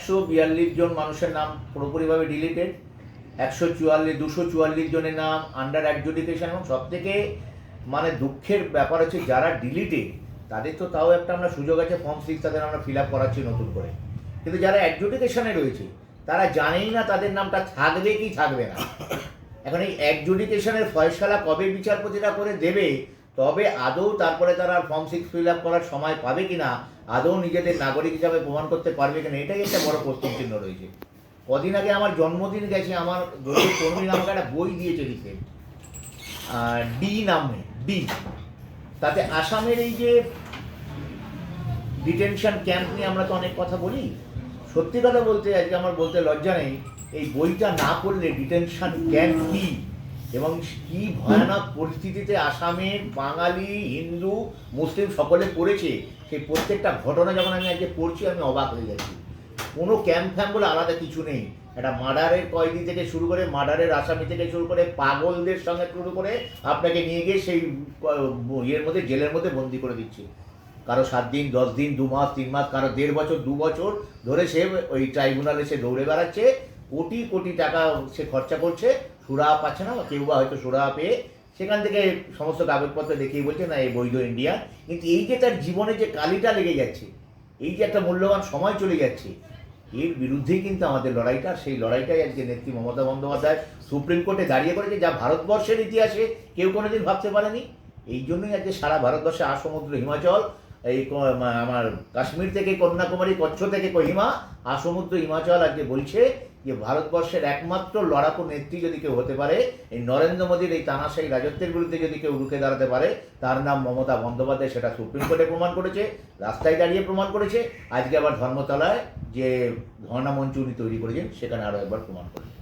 142 জন মানুষের নাম পুরোপুরিভাবে ডিলিটেড, 244 জনের নাম আন্ডার অ্যাডজুডিকেশন, এবং সবথেকে মানে দুঃখের ব্যাপার হচ্ছে যারা ডিলিটেড তাদের তো তাও একটা আমরা সুযোগ আছে, ফর্ম 6 তাদের আমরা ফিল আপ করাচ্ছি নতুন করে, কিন্তু যারা অ্যাডজুডিকেশনে রয়েছে তারা জানেই না তাদের নামটা থাকবে কি থাকবে না। এখন এই অ্যাডজুডিকেশনের ফয়সালা কবে বিচারপতিরা করে দেবে, তবে আদৌ তারপরে তারা ফর্ম 6 ফিল আপ করার সময় পাবে কিনা, আদৌ নিজেদের নাগরিক হিসাবে প্রমাণ করতে পারবে কিনা, এটাই একটা বড় প্রশ্ন চিহ্ন রয়েছে। কদিন আগে আমার জন্মদিন গেছে, আমার দলীয় কর্মীরা আমাকে একটা বই দিয়েছে লিখে, ডি নামে, ডি, তাতে আসামের এই যে ডিটেনশন ক্যাম্প নিয়ে আমরা তো অনেক কথা বলি, সত্যি কথা বলতে আজকে আমার বলতে লজ্জা নেই, এই বইটা না পড়লে ডিটেনশন ক্যাম্প কী এবং কী ভয়ানক পরিস্থিতিতে আসামের বাঙালি, হিন্দু, মুসলিম সকলে পড়েছে, সেই প্রত্যেকটা ঘটনা যখন আমি আজকে পড়ছি আমি অবাক হয়ে যাচ্ছি। কোনো ক্যাম্প ফ্যাম্প বলে আলাদা কিছু নেই, একটা মার্ডারের কয়েদি থেকে শুরু করে, মার্ডারের আসামি থেকে শুরু করে, পাগলদের সঙ্গে শুরু করে আপনাকে নিয়ে গিয়ে সেই ইয়ের মধ্যে, জেলের মধ্যে বন্দি করে দিচ্ছে। কারো 7 দিন, 10 দিন, 2 মাস, 3 মাস, কারো 1.5 বছর, 2 বছর ধরে সে ওই ট্রাইব্যুনালে সে দৌড়ে বেড়াচ্ছে, কোটি কোটি টাকা সে খরচা করছে, সুরাহা পাচ্ছে না, কেউ বা হয়তো সুরাহা পেয়ে সেখান থেকে সমস্ত কাগজপত্র দেখিয়ে বলছে না এই বৈধ ইন্ডিয়া। কিন্তু এই যে তার জীবনে যে কালিটা লেগে যাচ্ছে, এই যে একটা মূল্যবান সময় চলে যাচ্ছে, এর বিরুদ্ধেই কিন্তু আমাদের লড়াইটা, সেই লড়াইটাই আজকে নেত্রী মমতা বন্দ্যোপাধ্যায় সুপ্রিম কোর্টে দাঁড়িয়ে করেছে, যা ভারতবর্ষের ইতিহাসে কেউ কোনোদিন ভাবতে পারেনি। এই জন্যই আজকে সারা ভারতবর্ষে আসমুদ্র হিমাচল, এই আমার কাশ্মীর থেকে কন্যাকুমারী, কচ্ছ থেকে কোহিমা, আসমুদ্র হিমাচল আজকে বলছে যে ভারতবর্ষের একমাত্র লড়াকু নেত্রী যদি কেউ হতে পারে, এই নরেন্দ্র মোদীর এই তানাশাহী রাজত্বের বিরুদ্ধে যদি কেউ রুখে দাঁড়াতে পারে, তার নাম মমতা বন্দ্যোপাধ্যায়। সেটা সুপ্রিম কোর্টে প্রমাণ করেছে, রাস্তায় দাঁড়িয়ে প্রমাণ করেছে, আজকে আবার ধর্মতলায় যে ধর্ণা মঞ্চ উনি তৈরি করেছেন সেখানে আরও একবার প্রমাণ করেছে।